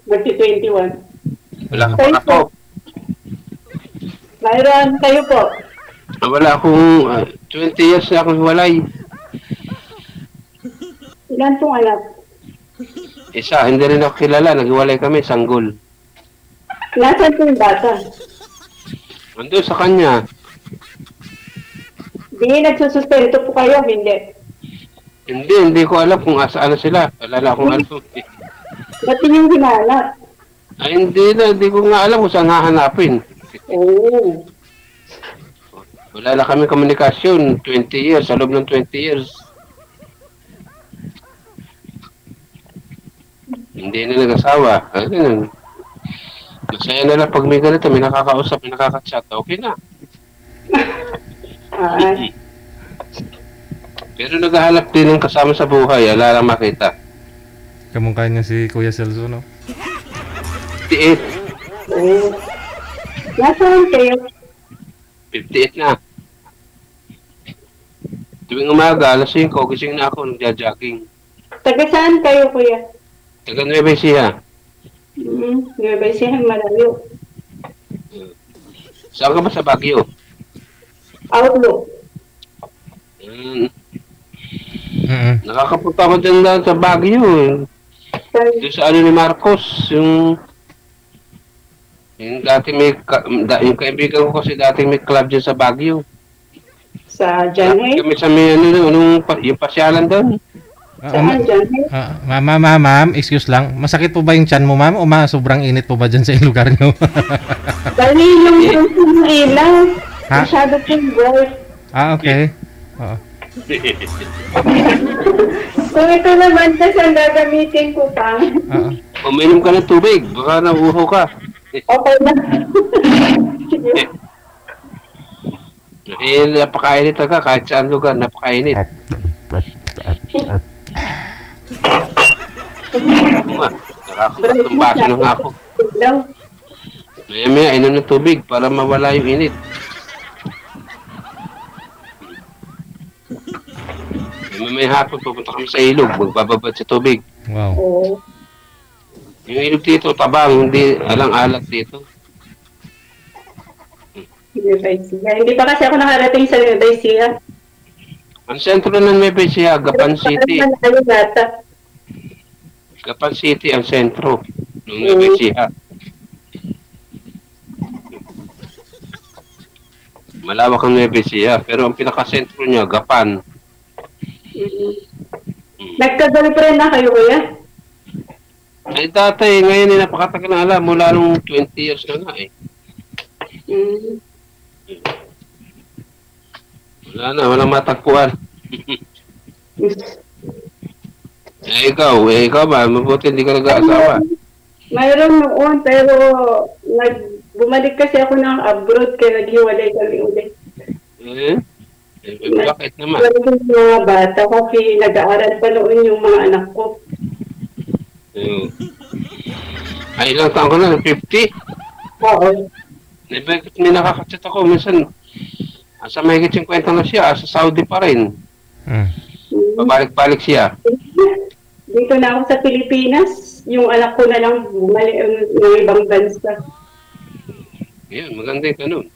Magti-21. Wala ka pa ako. Mayroon kayo po. Wala akong 20 years na akong hiwalay. Ilan pong anak? Isa, hindi rin ako kilala. Naghiwalay kami, sanggol. Nasaan po yung bata? Ando sa kanya. Di nagsusustento po kayo, hindi. Hindi ko alam kung asaan na sila. Wala na akong alam. Ba't yung hinanap? Ay, hindi ko nga alam kung saan hahanapin. Oo. Wala na kami komunikasyon. 20 years, sa loob ng 20 years. Hindi na nag-asawa. Ayun. Masaya na lang pag may ganito, may nakakausap, may nakaka-chat. Okay na. Pero naghahanap din ng kasama sa buhay. Wala lang makita. Kamukha niya si Kuya Celso, no? 58. Oo. Nasaan kayo? 58 na. Tuwing umaga, alas 5, gising na ako, nagja-jogging. Taga saan kayo, kuya? Taga Nueva Ecija. Nueva Ecija, malayo. Saan ka ba sa Baguio? Outlook. Nakakapunta ko dyan sa Baguio. Doon sa ano ni Marcos, yung dati yung kaibigan ko kasi dating may club dyan sa Baguio. Sa Janhay? Kami sa may yung pasyalan doon. Saan, Janhay? Ma'am, excuse lang. Masakit po ba yung tiyan mo, ma'am? O sobrang init po ba dyan sa lugar nyo? Bali yung ilaw. Ha? Masyado pong bright. Okay. Oo. Kung ito naman kasi ang gagamitin ko pa. Uminom ka ng tubig, baka nauho ka. Okay na. Napakainit ka kahit saan lugar, napakainit. Nakakatumbasa na nga ako. Maya inom ng tubig para mawala yung init. May hapon pupunta kami sa ilog, magbababad sa tubig. Wow. Yung ilog dito, tabang, hindi alang-alat dito. Hindi pa kasi ako nakarating sa Nueva Ecija. Ang sentro ng Nueva Ecija, Gapan City. Gapan City ang sentro ng Nueva Ecija. Malawak ang Nueva Ecija, pero ang pinakasentro niya, Gapan. Nagka-girlfriend na kayo, kuya? Ay dati, ngayon ay napakatagal na alam, mula nung 20 years na nga eh. Walang matagpuan. ikaw ba? Mabuti hindi ka nag-aasawa. Mayroon noon, pero bumalik kasi ako ng abroad, kaya naghiwalay kami ulit. Bakit naman? Yung mga bata, kasi nag-aaral pa noon yung mga anak ko. Ay, ilang taon ka na? 50? Oo. May nakakachat ako. Minsan, asa may higit 50 na siya, sa Saudi pa rin. Pabalik-balik siya. Dito na ako sa Pilipinas. Yung anak ko na lang bumalik ng ibang bansa. Yan, maganda yung ganun.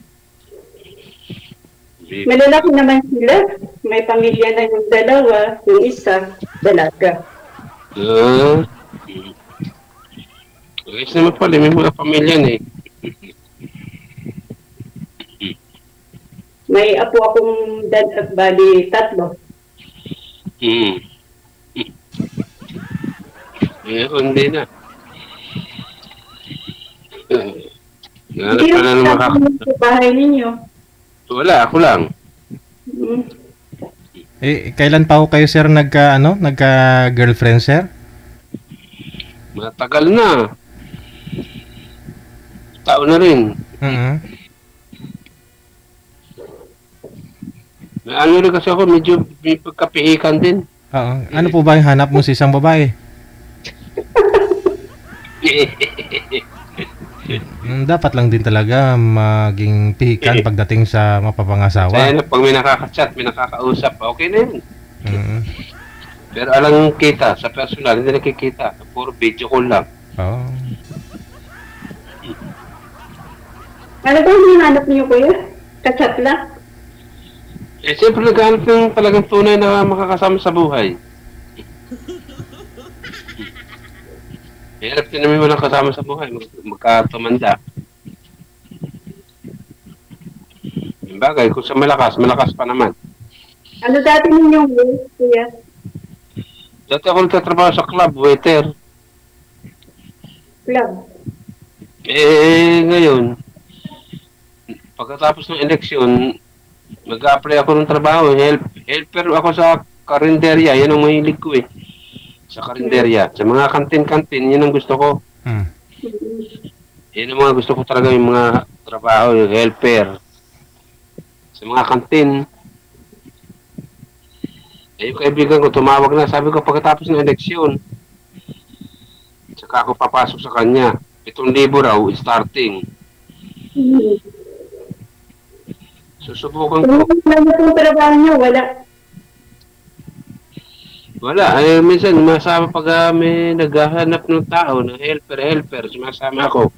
Malalaki naman sila. May pamilya na yung dalawa. Yung isa, dalaga. Ayos naman pala, may mga pamilya na eh. May apo akong bali 3. Hindi na. Hindi na sa bahay ninyo. Wala, ako lang. Kailan pa ho kayo, sir, nagka-girlfriend, sir? Matagal na. Taon na rin. Ano rin kasi ako, medyo may pagkapihikan din. Oo. Ano po ba yung hanap mo sa isang babae? Dapat lang din talaga maging pihikan pagdating sa mapapangasawa. Kaya pag may nakaka-chat, may nakakausap, okay na yun. Pero alang kita, sa personal, hindi nakikita. Puro video call lang. Oh. Ano ba yung hinahanap niyo, kuya? Kachat lang? Eh, siyempre naghanap ng talagang tunay na makakasama sa buhay. Hirap din naman walang kasama sa buhay, magkatumanda. Yung bagay, kung sa malakas, malakas pa naman. Ano dati ninyong work, kuya? Dati ako nagtatrabaho sa club, waiter. Club. Eh, ngayon, pagkatapos ng eleksyon, mag-apply ako ng trabaho. Helper ako sa karinderya. Yan ang mahilig ko eh. Sa karinderya. Sa mga kantin-kantin, yan ang gusto ko. Hmm. Yan ang mga gusto ko talaga, yung mga trabaho, yung helper. Sa mga kantin. Eh, yung kaibigan ko, tumawag na. Sabi ko, pagkatapos ng eleksyon, saka ako papasok sa kanya. 7,000 raw, starting. Susubukan ko. Ano pong trabaho niyo? Wala. Wala. Eh, minsan, masama pag may naghahanap ng tao, ng helper, sumasama ako.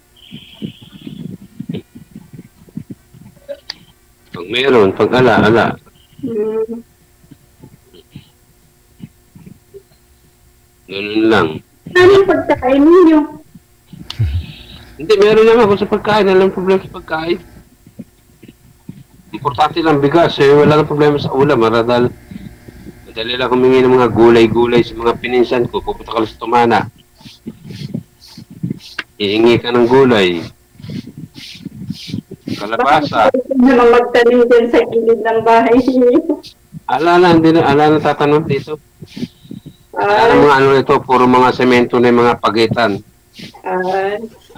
Pag meron, pag ala. Hmm. Ganun lang. Ano yung pagkain ninyo? Hindi, meron naman ako sa pagkain. Alam problema sa pagkain. Importante lang bigas. Eh, wala nang problema sa ulam. Maradal. Madali lang humingi ng mga gulay-gulay sa mga pininsan ko. Pupunta ka lang sa Tumana. Ihingi ka ng gulay. Kalabasa. Bakit naman magtanim dyan sa gilid ng bahay niyo? Hindi na tatanong dito. Ala mga ano ito, puro mga semento na yung mga pagitan.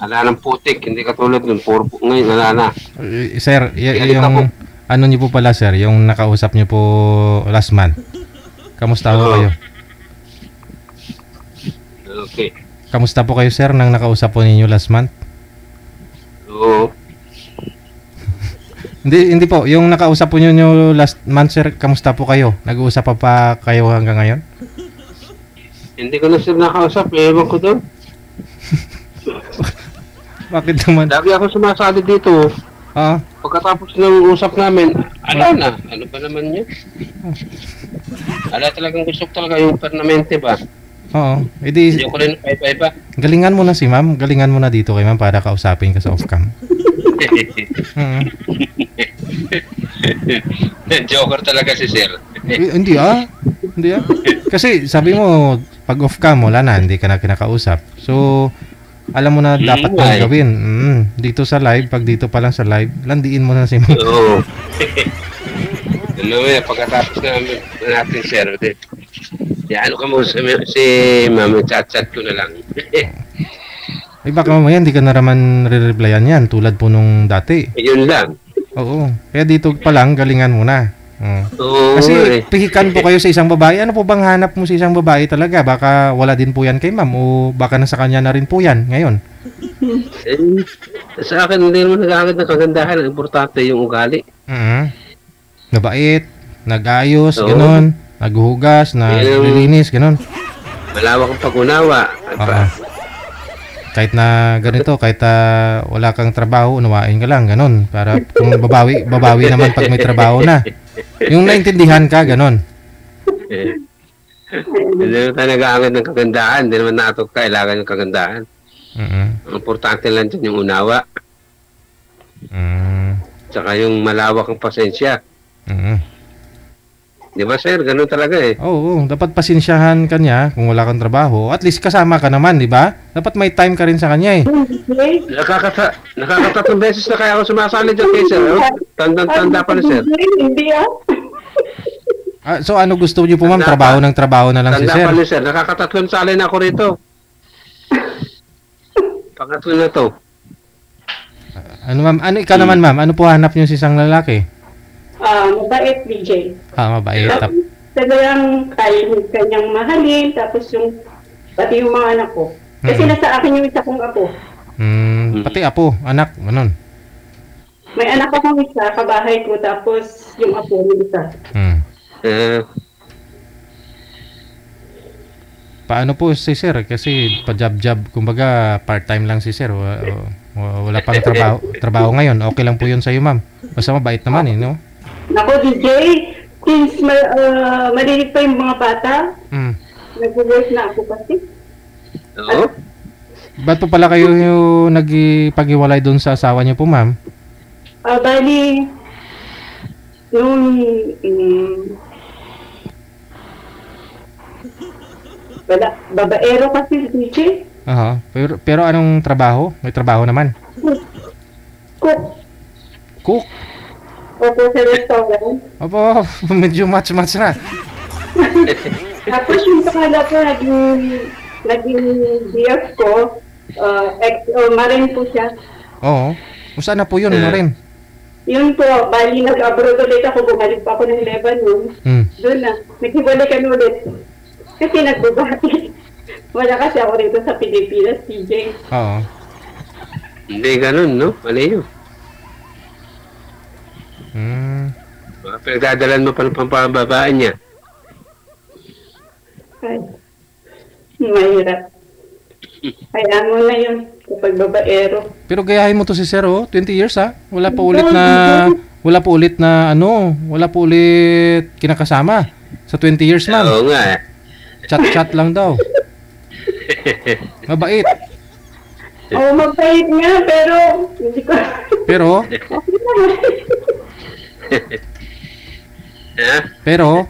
Ala ng putik, hindi katulad nun. Puro ngayon, ala na. Sir, yung ano niyo po pala sir, yung nakausap niyo po last month. Kamusta po kayo? Okay. Kamusta po kayo sir nang nakausap po ninyo last month? Oo. Hindi po, yung nakausap po niyo last month sir, kamusta po kayo? Nag-uusap pa kayo hanggang ngayon? Hindi ko na sila nakausap, ewan ko doon. Bakit naman? Lagi ako sumasali dito. Ah, Pagkatapos ng usap namin, ala na. Ano ba naman yun? Ala talagang gusto ko talaga yung permanente ba? oo. Edi, Hindi ko rin pa. galingan mo na si ma'am. Galingan mo na dito kay ma'am para kausapin ka sa off-cam. Joker talaga si Sir. Hindi ah. Hindi ah. Kasi sabi mo, pag off-cam, wala na. Hindi ka na kinakausap. So, alam mo na dapat mong gawin. Dito sa live, pag dito pa lang sa live, landiin mo na si ma'am. Oo. Ano pagkatapos natin Sir, ano ka mo si Ma'am, chat ko na lang. Ay baka mamaya hindi ka na naman re-replyan yan tulad po nung dati. Yun lang. Oo. Kaya dito pa lang, galingan mo na. Oo. Kasi pihikan po kayo sa isang babae. Ano po bang hanap mo sa isang babae talaga? Baka wala din po yan kay ma'am o baka nasa kanya na rin po yan ngayon. Sa akin, hindi naman nag-aagad ng kagandahan. Ang importante yung ugali. Nabait, nag-ayos, gano'n. Naghuhugas, naglilinis, gano'n. Malawak ang pag-unawa. Kahit na ganito, kahit wala kang trabaho, unawain ka lang, gano'n. Para kung babawi naman pag may trabaho na. Yung naintindihan ka, gano'n. Hindi naman tayo nag-aagad ng kagandahan. Hindi naman nato kailangan yung kagandahan. Ang importante lang dyan yung unawa. Tsaka yung malawak ang pasensya. Di ba sir? Ganun talaga eh. Oo, dapat pasensyahan ka niya kung wala kang trabaho. At least kasama ka naman, di ba? Dapat may time ka rin sa kanya eh. Nakakatatlong beses na kaya ako sumasali dyan kay sir. Tanda pa na sir. Hindi ah. So ano gusto niyo po ma'am? Trabaho ng trabaho na lang si sir? Tanda pa na sir. Nakakatatlong sali na ako rito. Pangatlo na to. Ano ma'am? Ano ikaw naman ma'am? Ano po hanap niyo sa isang lalaki? Mabait, BJ. Mabait. Talagang kanyang mahalin, tapos pati yung mga anak ko. Kasi nasa akin yung isa kong apo. Pati apo, anak, ganun. May anak akong isa, kabahay ko, tapos yung apo yung isa. Paano po si sir? Kasi pa-job-job, kumbaga part-time lang si sir. Wala pang trabaho ngayon. Okay lang po yun sa'yo, ma'am. Basta mabait naman no? Nako, DJ, since malilit pa yung mga bata, nag-work na ako kasi. Oo. Ba't po pala kayo nagpag-iwalay doon sa asawa niyo po, ma'am? Bali, nung babaero kasi DJ. Aha. Pero anong trabaho? May trabaho naman. Cook. Cook? Opo, sa restaurant. Opo, medyo match-match na. Tapos yung pakala ko, naging BF ko, marin po siya. Oo. Kung saan na po yun, Marin? Yun po, bali nag-abroad ulit ako, bumalik pa ako ng Lebanon. Doon na, naghiwalay kami ulit. Kasi nagbabati. Wala kasi ako rito sa Pilipinas, TJ. Oo. Hindi ganun, no? Mali yun. Pinagdadalan mo pa ng pampababaan niya. Ay, mahirap. Kaya mo na yun, kapag babaero. Pero gayahin mo to si Sir, 20 years Wala pa ulit kinakasama. Sa 20 years, ma'am. Oo nga. Chat-chat lang daw. Mabait. Oo, mabait nga, pero hindi ko... Pero? Pero?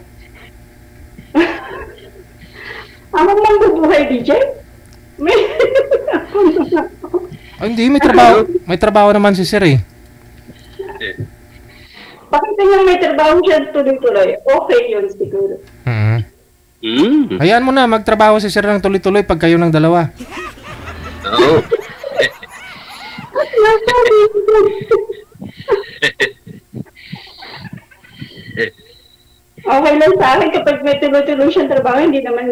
Ako mang bubuhay, DJ? Hindi, may trabaho naman si Sir Pakita niya may trabaho siya tuloy-tuloy. Okay yun siguro. Hayaan mo na, magtrabaho si Sir ng tuloy-tuloy pag kayo ng dalawa. Oo. Okay lang sa akin kapag may tuloy-tuloy siyang trabaho, hindi naman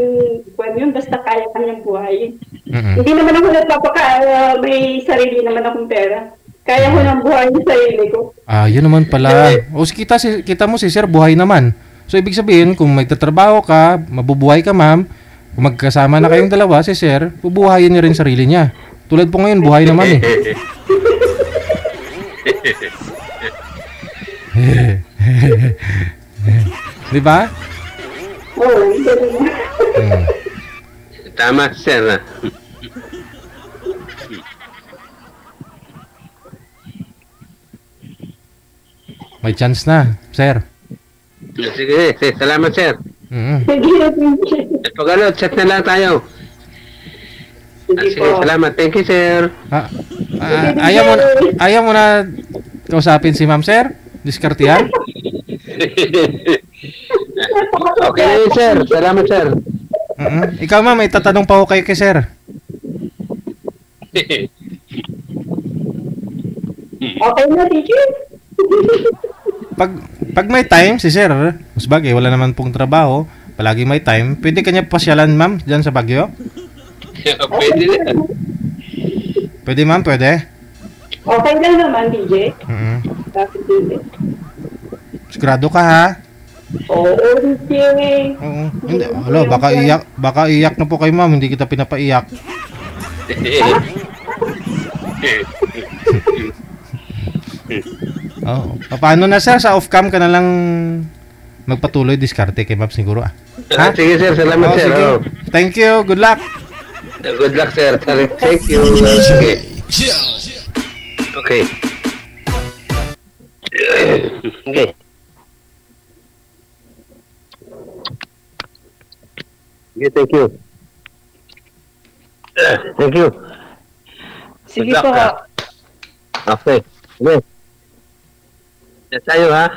yun, basta kaya kanyang buhayin. Hindi naman ako may sarili naman akong pera. Kaya ko nang buhayin sa sarili ko. Yun naman pala. Kita mo si Sir, buhay naman. So, ibig sabihin, kung magtatrabaho ka, mabubuhay ka, ma'am, kung magkasama na kayong dalawa, si Sir, bubuhayin niya rin sarili niya. Tulad po ngayon, buhay naman Di ba? Oo. Tama, Sir. May chance na, Sir. Sige, salamat, Sir. Pag chat na lang tayo. Sige, salamat. Thank you, Sir. Ayaw mo na kausapin si Ma'am, Sir? Diskartihan? Okay, Sir. Salamat, Sir. Ikaw, ma'am, may tatanong pa ako kay Sir. Okay na, teacher. Pag may time, si Sir, mas bagay, wala naman pong trabaho, palagi may time, pwede kanya pasyalan, ma'am, dyan sa Baguio? Pwede na. Pwede, ma'am, pwede? Okay lang naman, DJ. Sigurado ka, ha? Oo, DJ. Oo. Hindi, baka iyak na po kay ma'am, hindi kita pinapaiyak. Oh, paano na, Sir? Sa off-cam ka na lang magpatuloy diskarte kay ma'am siguro, ha? Sige, Sir. Salamat, Sir. Sige. Thank you. Good luck. Good luck, Sir. Thank you. Okay. Okay. Okay, thank you. Thank you. Sige po. Okay. Okay. Tayo, ha?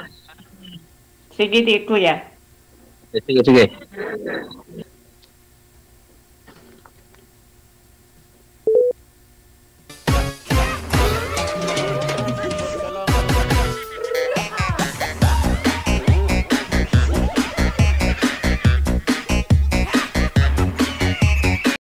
Sige, di, kuya. Sige.